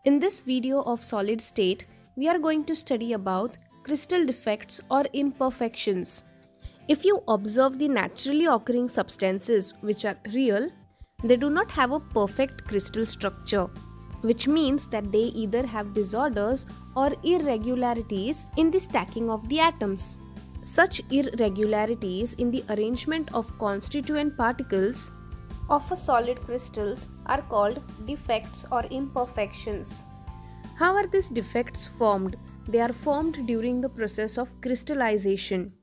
In this video of solid state, we are going to study about crystal defects or imperfections. If you observe the naturally occurring substances which are real, they do not have a perfect crystal structure, which means that they either have disorders or irregularities in the stacking of the atoms. Such irregularities in the arrangement of constituent particles of a solid crystals are called defects or imperfections. How are these defects formed? They are formed during the process of crystallization.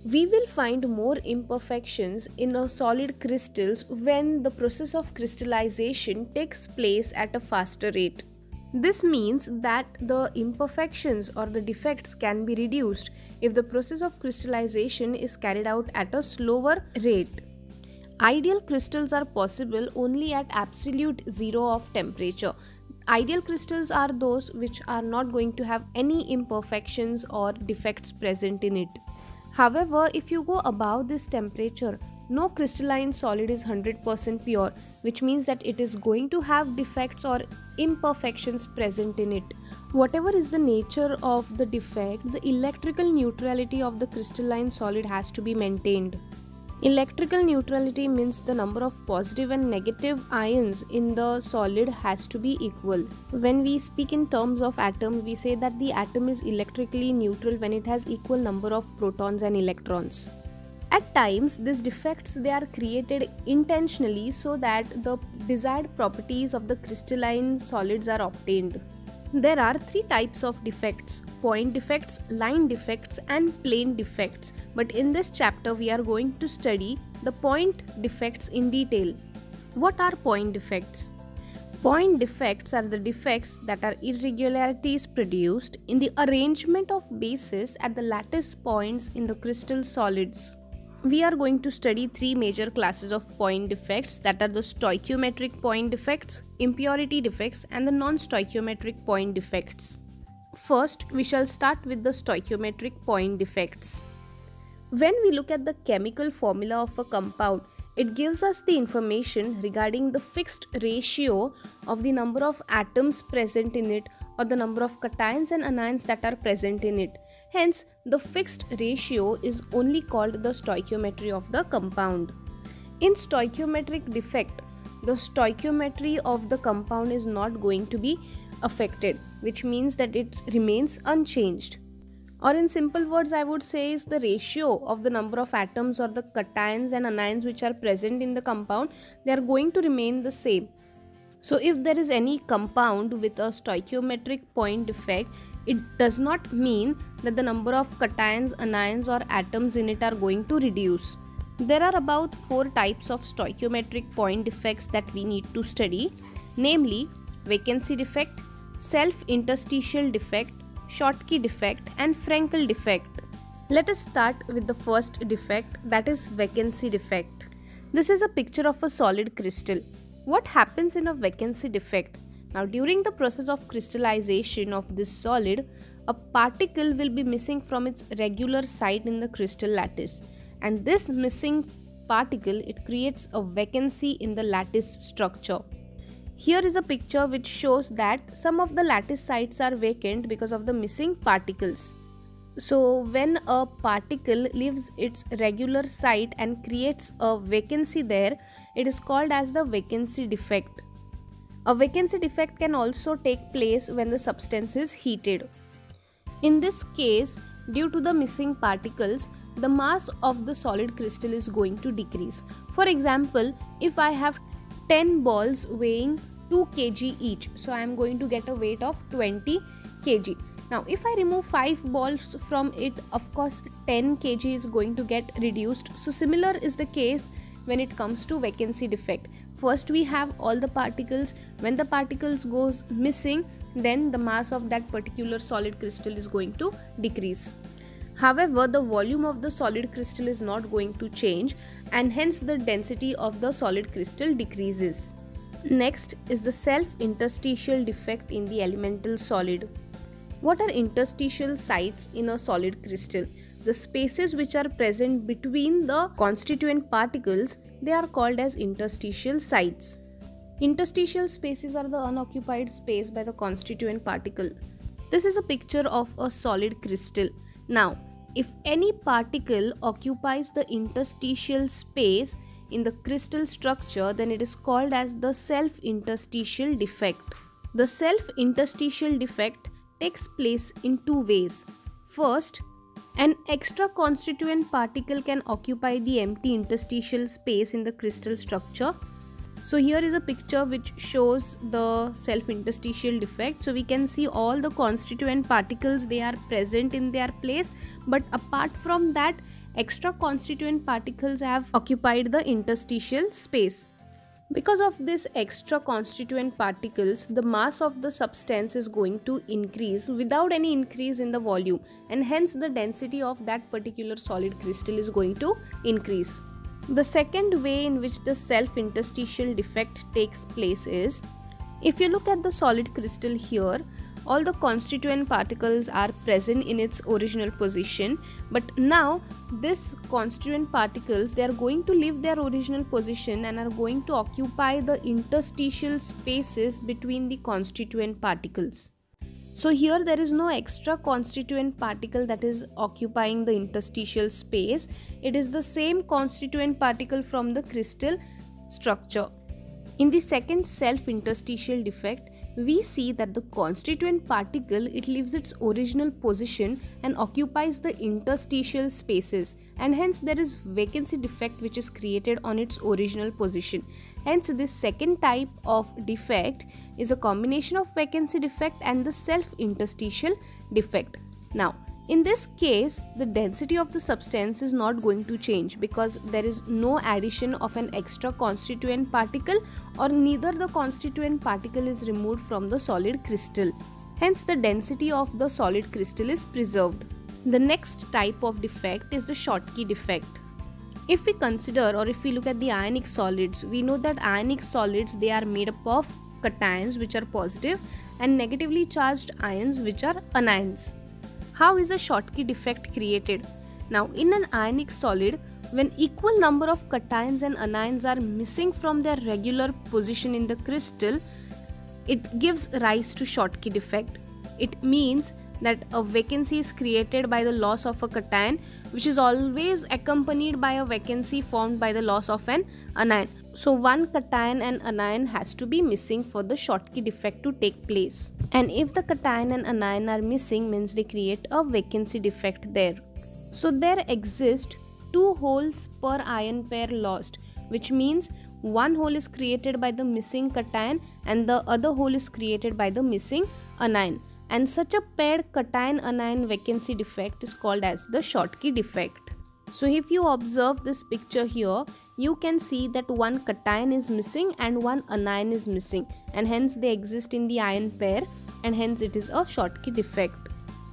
We will find more imperfections in a solid crystals when the process of crystallization takes place at a faster rate. This means that the imperfections or the defects can be reduced if the process of crystallization is carried out at a slower rate. Ideal crystals are possible only at absolute zero of temperature. Ideal crystals are those which are not going to have any imperfections or defects present in it. However, if you go above this temperature, no crystalline solid is 100% pure, which means that it is going to have defects or imperfections present in it. Whatever is the nature of the defect, the electrical neutrality of the crystalline solid has to be maintained. Electrical neutrality means the number of positive and negative ions in the solid has to be equal. When we speak in terms of atom, we say that the atom is electrically neutral when it has equal number of protons and electrons. At times, these defects they are created intentionally so that the desired properties of the crystalline solids are obtained. There are three types of defects: point defects, line defects and plane defects. But in this chapter we are going to study the point defects in detail. What are point defects? Point defects are the defects that are irregularities produced in the arrangement of bases at the lattice points in the crystal solids. We are going to study three major classes of point defects, that are the stoichiometric point defects, impurity defects and the non-stoichiometric point defects. First, we shall start with the stoichiometric point defects. When we look at the chemical formula of a compound, it gives us the information regarding the fixed ratio of the number of atoms present in it or the number of cations and anions that are present in it. Hence, the fixed ratio is only called the stoichiometry of the compound. In stoichiometric defect, the stoichiometry of the compound is not going to be affected, which means that it remains unchanged. Or in simple words, I would say is the ratio of the number of atoms or the cations and anions which are present in the compound, they are going to remain the same. So if there is any compound with a stoichiometric point defect, it does not mean that the number of cations, anions or atoms in it are going to reduce. There are about 4 types of stoichiometric point defects that we need to study, namely vacancy defect, self-interstitial defect, Schottky defect and Frenkel defect. Let us start with the first defect, that is vacancy defect. This is a picture of a solid crystal. What happens in a vacancy defect? Now, during the process of crystallization of this solid, a particle will be missing from its regular site in the crystal lattice, and this missing particle, it creates a vacancy in the lattice structure. Here is a picture which shows that some of the lattice sites are vacant because of the missing particles. So when a particle leaves its regular site and creates a vacancy there, it is called as the vacancy defect. A vacancy defect can also take place when the substance is heated. In this case, due to the missing particles, the mass of the solid crystal is going to decrease. For example, if I have 10 balls weighing 2 kg each, so I am going to get a weight of 20 kg. Now, if I remove 5 balls from it, of course 10 kg is going to get reduced. So similar is the case when it comes to vacancy defect. First we have all the particles. When the particles goes missing, then the mass of that particular solid crystal is going to decrease. However, the volume of the solid crystal is not going to change, and hence the density of the solid crystal decreases. Next is the self-interstitial defect in the elemental solid. What are interstitial sites in a solid crystal? The spaces which are present between the constituent particles, they are called as interstitial sites. Interstitial spaces are the unoccupied space by the constituent particle. This is a picture of a solid crystal. Now, if any particle occupies the interstitial space in the crystal structure, then it is called as the self-interstitial defect. The self-interstitial defect takes place in two ways. First, an extra constituent particle can occupy the empty interstitial space in the crystal structure. So here is a picture which shows the self-interstitial defect. So we can see all the constituent particles, they are present in their place, but apart from that, extra constituent particles have occupied the interstitial space. Because of this extra constituent particles, the mass of the substance is going to increase without any increase in the volume, and hence the density of that particular solid crystal is going to increase. The second way in which the self-interstitial defect takes place is, if you look at the solid crystal here, all the constituent particles are present in its original position, but now this constituent particles, they are going to leave their original position and are going to occupy the interstitial spaces between the constituent particles. So here there is no extra constituent particle that is occupying the interstitial space. It is the same constituent particle from the crystal structure. In the second self-interstitial defect, we see that the constituent particle, it leaves its original position and occupies the interstitial spaces, and hence there is vacancy defect which is created on its original position. Hence this second type of defect is a combination of vacancy defect and the self-interstitial defect. Now, in this case, the density of the substance is not going to change because there is no addition of an extra constituent particle, or neither the constituent particle is removed from the solid crystal. Hence, the density of the solid crystal is preserved. The next type of defect is the Schottky defect. If we consider, or if we look at the ionic solids, we know that ionic solids, they are made up of cations which are positive and negatively charged ions which are anions. How is a Schottky defect created? Now, in an ionic solid, when equal number of cations and anions are missing from their regular position in the crystal, it gives rise to Schottky defect. It means that a vacancy is created by the loss of a cation, which is always accompanied by a vacancy formed by the loss of an anion. So one cation and anion has to be missing for the Schottky defect to take place. And if the cation and anion are missing, means they create a vacancy defect there. So there exist two holes per ion pair lost, which means one hole is created by the missing cation and the other hole is created by the missing anion. And such a paired cation-anion vacancy defect is called as the Schottky defect. So if you observe this picture here, you can see that one cation is missing and one anion is missing, and hence they exist in the ion pair, and hence it is a Schottky defect.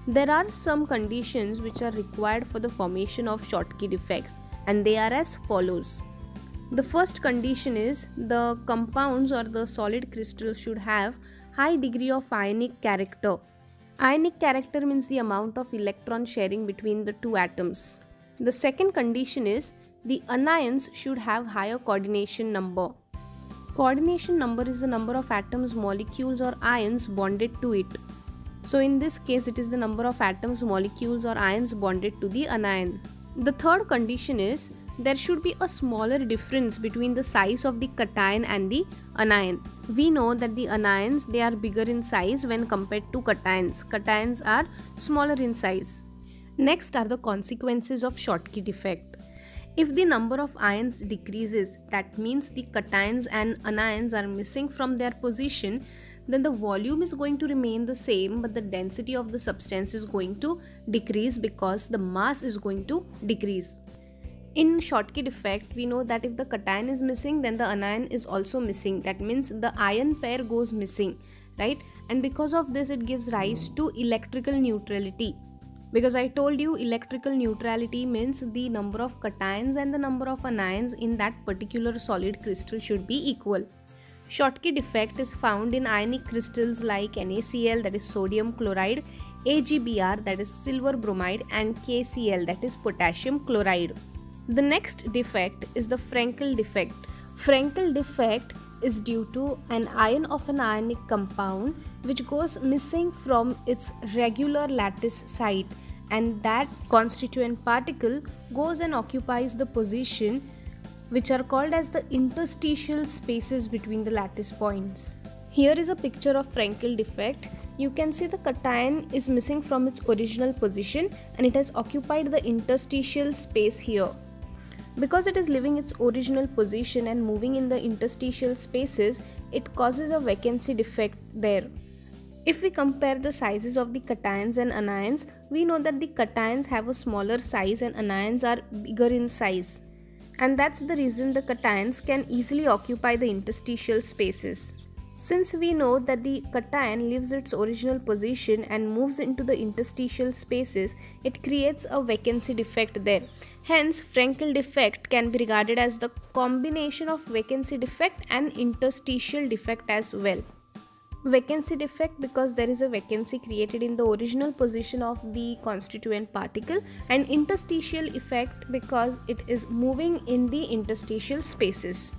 There are some conditions which are required for the formation of Schottky defects, and they are as follows. The first condition is the compounds or the solid crystal should have high degree of ionic character. Ionic character means the amount of electron sharing between the two atoms. The second condition is the anions should have higher coordination number. Coordination number is the number of atoms, molecules or ions bonded to it. So in this case, it is the number of atoms, molecules or ions bonded to the anion. The third condition is there should be a smaller difference between the size of the cation and the anion. We know that the anions, they are bigger in size when compared to cations. Cations are smaller in size. Next are the consequences of Schottky defect. If the number of ions decreases, that means the cations and anions are missing from their position, then the volume is going to remain the same, but the density of the substance is going to decrease because the mass is going to decrease. In Schottky defect, we know that if the cation is missing, then the anion is also missing. That means the ion pair goes missing, right? And because of this, it gives rise to electrical neutrality. Because I told you electrical neutrality means the number of cations and the number of anions in that particular solid crystal should be equal. Schottky defect is found in ionic crystals like NaCl, that is sodium chloride, AgBr, that is silver bromide, and KCl, that is potassium chloride. The next defect is the Frenkel defect. Frenkel defect is due to an ion of an ionic compound which goes missing from its regular lattice site, and that constituent particle goes and occupies the position which are called as the interstitial spaces between the lattice points. Here is a picture of Frankel defect. You can see the cation is missing from its original position and it has occupied the interstitial space here. Because it is leaving its original position and moving in the interstitial spaces, it causes a vacancy defect there. If we compare the sizes of the cations and anions, we know that the cations have a smaller size and anions are bigger in size. And that's the reason the cations can easily occupy the interstitial spaces. Since we know that the cation leaves its original position and moves into the interstitial spaces, it creates a vacancy defect there. Hence, Frankel defect can be regarded as the combination of vacancy defect and interstitial defect as well. Vacancy defect because there is a vacancy created in the original position of the constituent particle, and interstitial effect because it is moving in the interstitial spaces.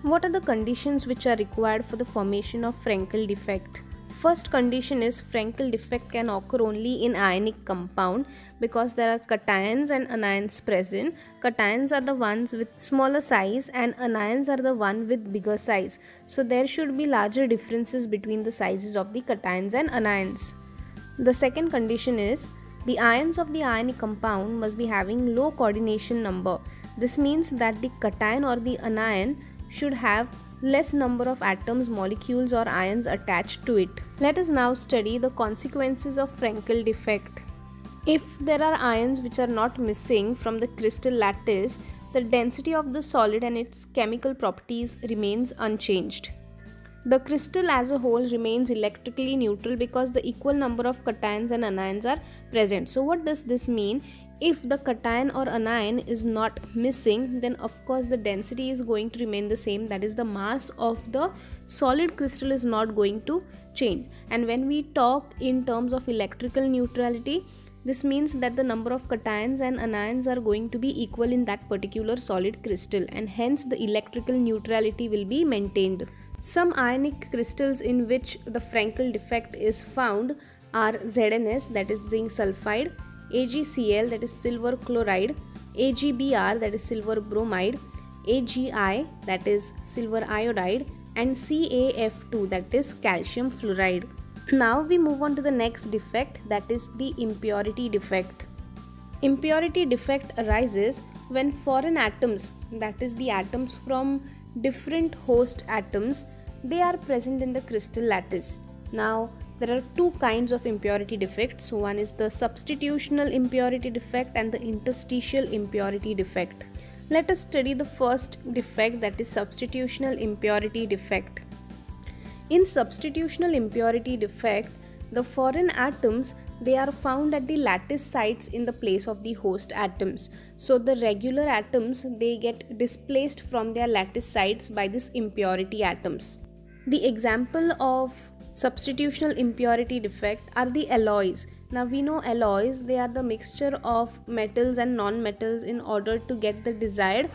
What are the conditions which are required for the formation of Frankel defect? First condition is Frankel defect can occur only in ionic compound because there are cations and anions present. Cations are the ones with smaller size and anions are the one with bigger size. So there should be larger differences between the sizes of the cations and anions. The second condition is the ions of the ionic compound must be having low coordination number. This means that the cation or the anion should have less number of atoms, molecules or ions attached to it. Let us now study the consequences of Frankel defect. If there are ions which are not missing from the crystal lattice, the density of the solid and its chemical properties remains unchanged. The crystal as a whole remains electrically neutral because the equal number of cations and anions are present. So what does this mean? If the cation or anion is not missing, then of course the density is going to remain the same, that is the mass of the solid crystal is not going to change. And when we talk in terms of electrical neutrality, this means that the number of cations and anions are going to be equal in that particular solid crystal, and hence the electrical neutrality will be maintained. Some ionic crystals in which the Frankel defect is found are ZnS, that is zinc sulfide, AgCl, that is silver chloride, AgBr, that is silver bromide, AgI, that is silver iodide, and CaF2, that is calcium fluoride. Now we move on to the next defect, that is the impurity defect. Impurity defect arises when foreign atoms, that is the atoms from different host atoms, they are present in the crystal lattice. Now there are two kinds of impurity defects. One is the substitutional impurity defect and the interstitial impurity defect. Let us study the first defect, that is substitutional impurity defect. In substitutional impurity defect, the foreign atoms, they are found at the lattice sites in the place of the host atoms. So the regular atoms, they get displaced from their lattice sites by these impurity atoms. The example of substitutional impurity defect are the alloys. Now we know alloys, they are the mixture of metals and non-metals in order to get the desired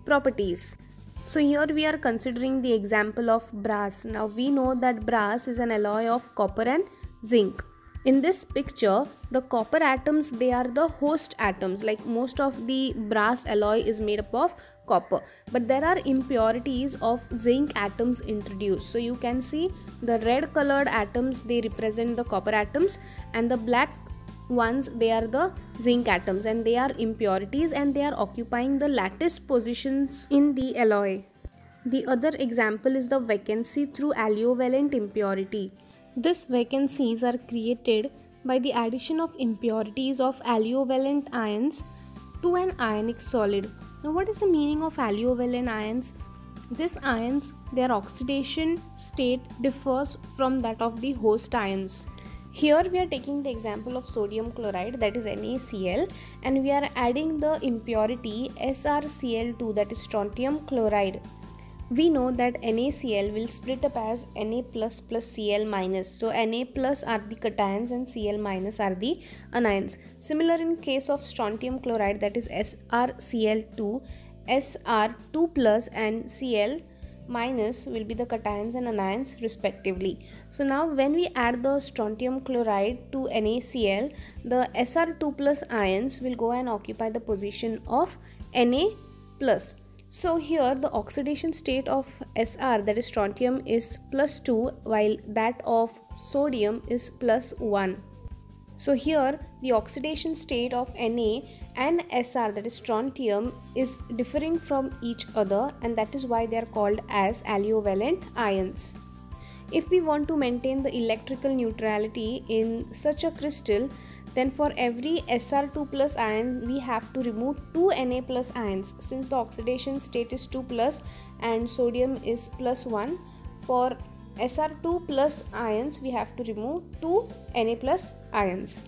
properties. So here we are considering the example of brass. Now we know that brass is an alloy of copper and zinc. In this picture, the copper atoms, they are the host atoms, like most of the brass alloy is made up of copper, but there are impurities of zinc atoms introduced. So you can see the red colored atoms, they represent the copper atoms, and the black ones, they are the zinc atoms, and they are impurities and they are occupying the lattice positions in the alloy. The other example is the vacancy through allovalent impurity. These vacancies are created by the addition of impurities of allovalent ions to an ionic solid. Now what is the meaning of allovalent ions? These ions, their oxidation state differs from that of the host ions. Here we are taking the example of sodium chloride, that is NaCl, and we are adding the impurity SrCl2, that is strontium chloride. We know that NaCl will split up as Na plus plus Cl minus. So Na plus are the cations and Cl minus are the anions. Similar in case of strontium chloride, that is SrCl2, Sr2 plus and Cl minus will be the cations and anions respectively. So now when we add the strontium chloride to NaCl, the Sr2 plus ions will go and occupy the position of Na plus. So here the oxidation state of Sr, that is strontium, is +2, while that of sodium is +1. So here the oxidation state of Na and Sr, that is strontium, is differing from each other, and that is why they are called as aliovalent ions. If we want to maintain the electrical neutrality in such a crystal, then for every Sr2 plus ion we have to remove 2 Na plus ions, since the oxidation state is 2 plus and sodium is +1. For Sr2 plus ions we have to remove 2 Na plus ions.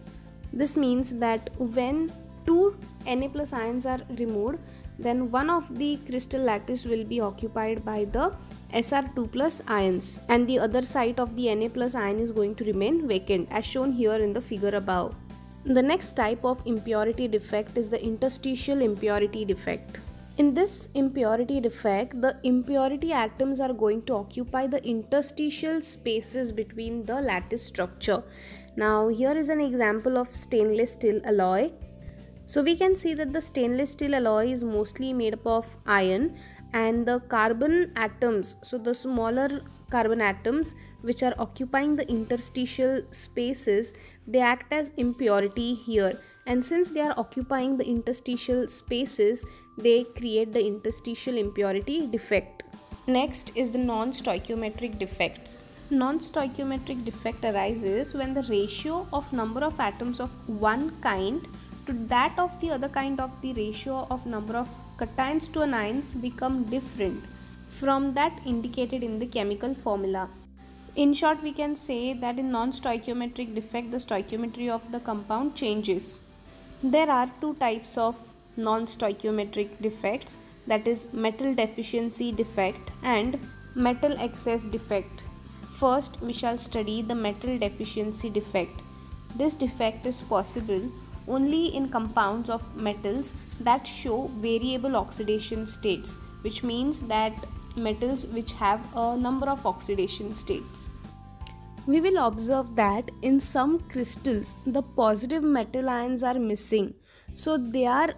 This means that when 2 Na plus ions are removed, then one of the crystal lattice will be occupied by the Sr2 plus ions, and the other side of the Na plus ion is going to remain vacant, as shown here in the figure above. The next type of impurity defect is the interstitial impurity defect. In this impurity defect, the impurity atoms are going to occupy the interstitial spaces between the lattice structure. Now here is an example of stainless steel alloy. So we can see that the stainless steel alloy is mostly made up of iron, and the carbon atoms, so the smaller carbon atoms which are occupying the interstitial spaces, they act as impurity here, and since they are occupying the interstitial spaces, they create the interstitial impurity defect. Next is the non-stoichiometric defects. Non-stoichiometric defect arises when the ratio of number of atoms of one kind to that of the other kind of the ratio of number of cations to anions become different from that indicated in the chemical formula. In short, we can say that in non-stoichiometric defect, the stoichiometry of the compound changes. There are two types of non-stoichiometric defects, that is metal deficiency defect and metal excess defect. First, we shall study the metal deficiency defect. This defect is possible only in compounds of metals that show variable oxidation states, which means that metals which have a number of oxidation states. We will observe that in some crystals the positive metal ions are missing, so their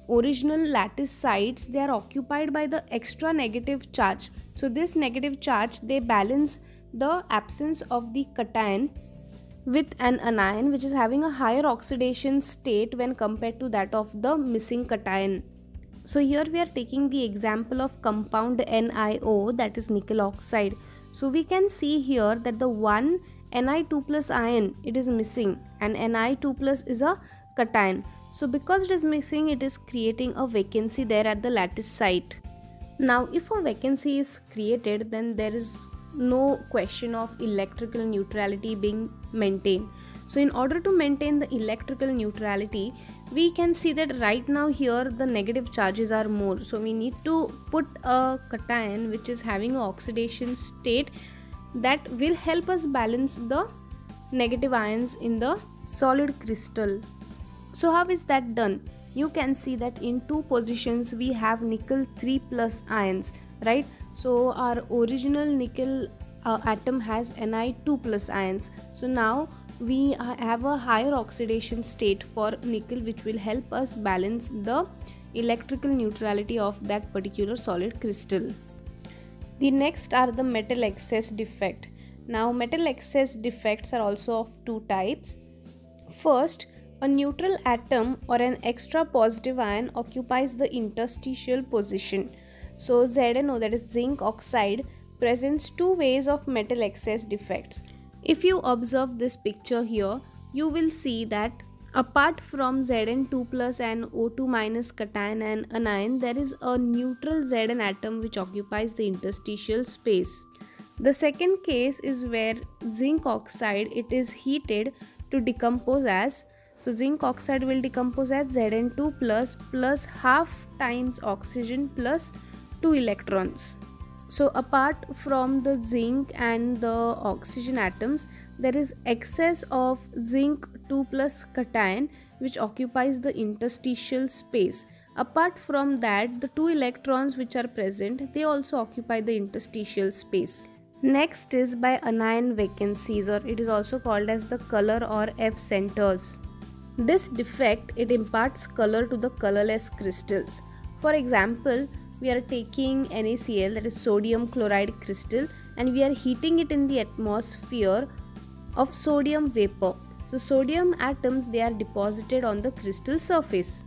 original lattice sites, they are occupied by the extra negative charge. So this negative charge, they balance the absence of the cation with an anion which is having a higher oxidation state when compared to that of the missing cation. So here we are taking the example of compound NiO, that is nickel oxide. So we can see here that the one Ni2 plus ion, it is missing, and Ni2 plus is a cation. So because it is missing, it is creating a vacancy there at the lattice site. Now if a vacancy is created, then there is no question of electrical neutrality being maintained. So in order to maintain the electrical neutrality, we can see that right now here the negative charges are more, so we need to put a cation which is having an oxidation state that will help us balance the negative ions in the solid crystal. So how is that done? You can see that in two positions we have nickel 3 plus ions, right? So our original nickel atom has Ni2 plus ions. So now we have a higher oxidation state for nickel, which will help us balance the electrical neutrality of that particular solid crystal. The next are the metal excess defect. Now metal excess defects are also of two types. First, a neutral atom or an extra positive ion occupies the interstitial position. So ZnO, that is zinc oxide, presents two ways of metal excess defects. If you observe this picture here, you will see that apart from Zn2 plus and O2 minus cation and anion, there is a neutral Zn atom which occupies the interstitial space. The second case is where zinc oxide, it is heated to decompose as, so zinc oxide will decompose as Zn2 plus half times oxygen plus 2 electrons. So apart from the zinc and the oxygen atoms, there is excess of zinc 2 plus cation which occupies the interstitial space. Apart from that, the two electrons which are present, they also occupy the interstitial space. Next is by anion vacancies, or it is also called as the color or F centers. This defect, it imparts color to the colorless crystals. For example, we are taking NaCl, that is sodium chloride crystal, and we are heating it in the atmosphere of sodium vapor. So sodium atoms, they are deposited on the crystal surface.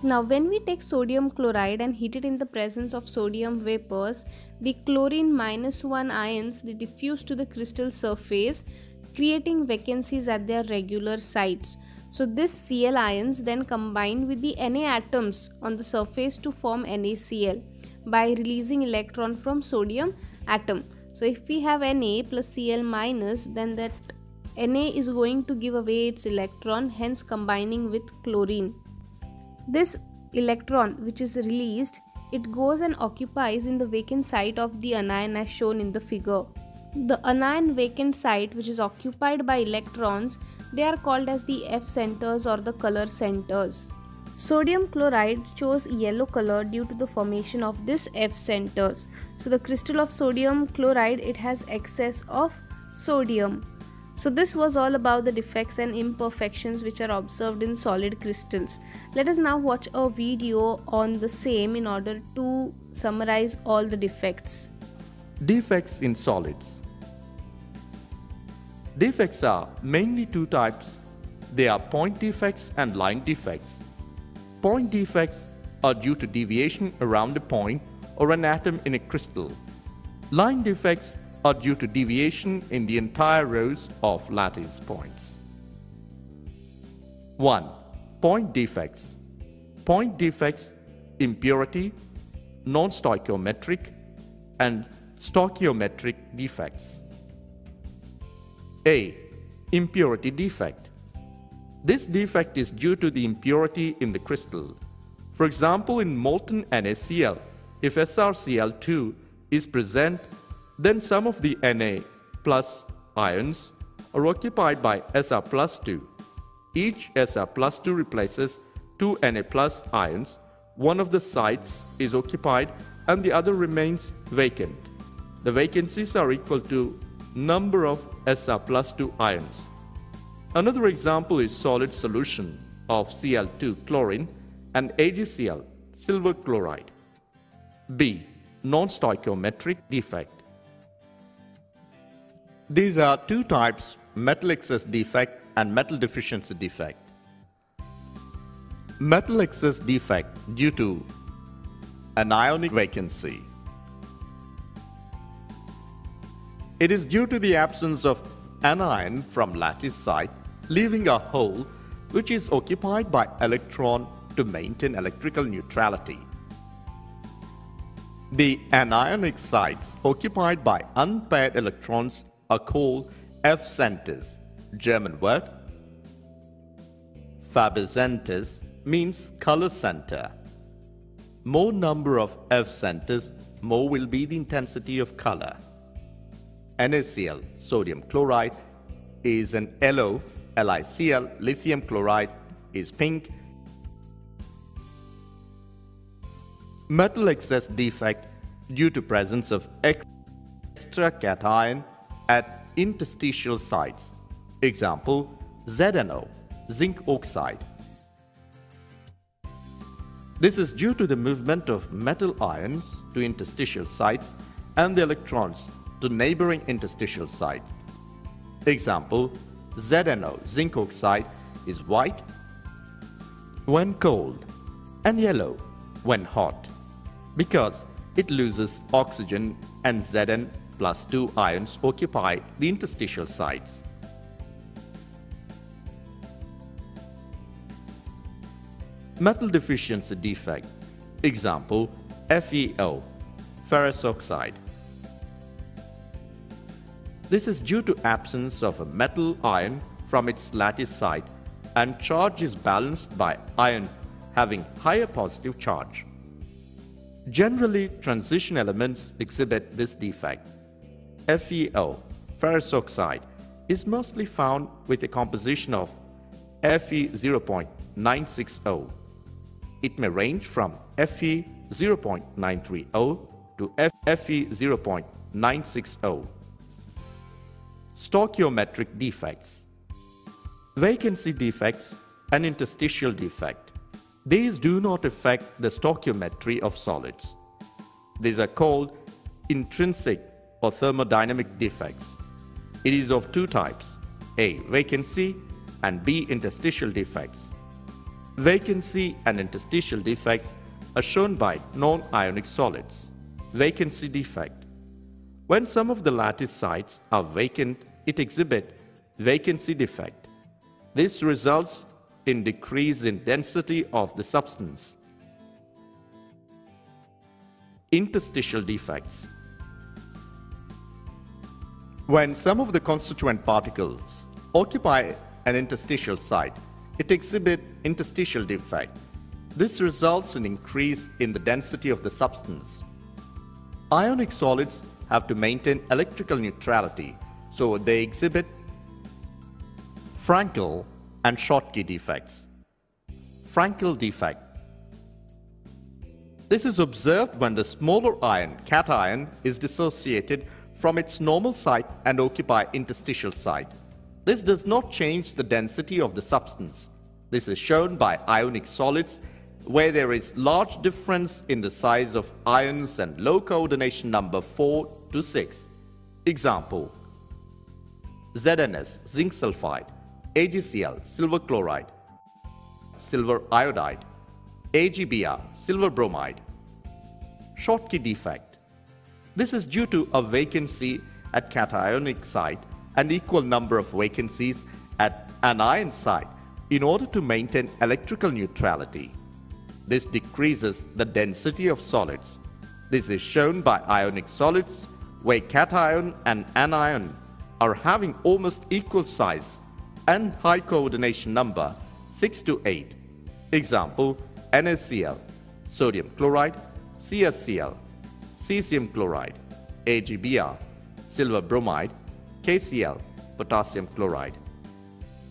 Now when we take sodium chloride and heat it in the presence of sodium vapors, the chlorine -1 ions, they diffuse to the crystal surface, creating vacancies at their regular sites. So this Cl ions then combine with the Na atoms on the surface to form NaCl by releasing electron from sodium atom. So if we have Na plus Cl minus, then that Na is going to give away its electron, hence combining with chlorine. This electron which is released, it goes and occupies in the vacant site of the anion as shown in the figure. The anion vacant site which is occupied by electrons, they are called as the F centers or the color centers. Sodium chloride shows yellow color due to the formation of this F centers. So the crystal of sodium chloride, it has excess of sodium. So this was all about the defects and imperfections which are observed in solid crystals. Let us now watch a video on the same in order to summarize all the defects. Defects in solids. Defects are mainly two types. They are point defects and line defects. Point defects are due to deviation around a point or an atom in a crystal. Line defects are due to deviation in the entire rows of lattice points. 1. Point defects. Point defects: impurity, non-stoichiometric, and stoichiometric defects. A. Impurity defect. This defect is due to the impurity in the crystal. For example, in molten NaCl, if SrCl2 is present, then some of the Na plus ions are occupied by Sr plus 2. Each Sr plus 2 replaces two Na plus ions. One of the sites is occupied and the other remains vacant. The vacancies are equal to number of Sr plus 2 ions. Another example is solid solution of Cl2 chlorine and AgCl silver chloride. B. Non-stoichiometric defect. These are two types: metal excess defect and metal deficiency defect. Metal excess defect due to anionic vacancy. It is due to the absence of anion from lattice site, leaving a hole which is occupied by electron to maintain electrical neutrality. The anionic sites occupied by unpaired electrons are called F centers. German word Farbcenter means color center. More number of F centers, more will be the intensity of color. NaCl, sodium chloride, is an yellow. LiCl, lithium chloride, is pink. Metal excess defect due to presence of extra cation at interstitial sites. Example, ZnO, zinc oxide. This is due to the movement of metal ions to interstitial sites and the electrons to neighboring interstitial sites. Example, ZnO, zinc oxide, is white when cold and yellow when hot because it loses oxygen and Zn plus 2 ions occupy the interstitial sites. Metal deficiency defect. Example, FeO, ferrous oxide. This is due to absence of a metal ion from its lattice site, and charge is balanced by ion having higher positive charge. Generally, transition elements exhibit this defect. FeO, ferrous oxide, is mostly found with a composition of Fe 0.960. It may range from Fe 0.930 to Fe 0.960. Stoichiometric defects. Vacancy defects and interstitial defect. These do not affect the stoichiometry of solids. These are called intrinsic or thermodynamic defects. It is of two types, A. Vacancy and B. Interstitial defects. Vacancy and interstitial defects are shown by non-ionic solids. Vacancy defect. When some of the lattice sites are vacant, it exhibits vacancy defect. This results in decrease in density of the substance. Interstitial defects. When some of the constituent particles occupy an interstitial site, it exhibits interstitial defect. This results in increase in the density of the substance. Ionic solids have to maintain electrical neutrality, so they exhibit Frankel and Schottky defects. Frankel defect. This is observed when the smaller ion, cation, is dissociated from its normal site and occupy interstitial site. This does not change the density of the substance. This is shown by ionic solids where there is large difference in the size of ions and low coordination number 4 to 6. Example: ZnS, zinc sulfide; AgCl, silver chloride; silver iodide; AgBr, silver bromide. Schottky defect. This is due to a vacancy at cationic site and equal number of vacancies at anion site in order to maintain electrical neutrality. This decreases the density of solids. This is shown by ionic solids where cation and anion are having almost equal size and high coordination number 6 to 8. Example: NaCl, sodium chloride; CaCl, cesium chloride; AgBr, silver bromide; KCl, potassium chloride.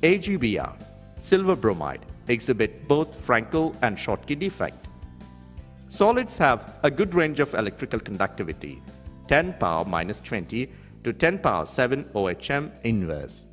AgBr, silver bromide, exhibit both Frankel and Schottky defect. Solids have a good range of electrical conductivity, 10⁻⁻20 to 10⁻⁷ OHM inverse.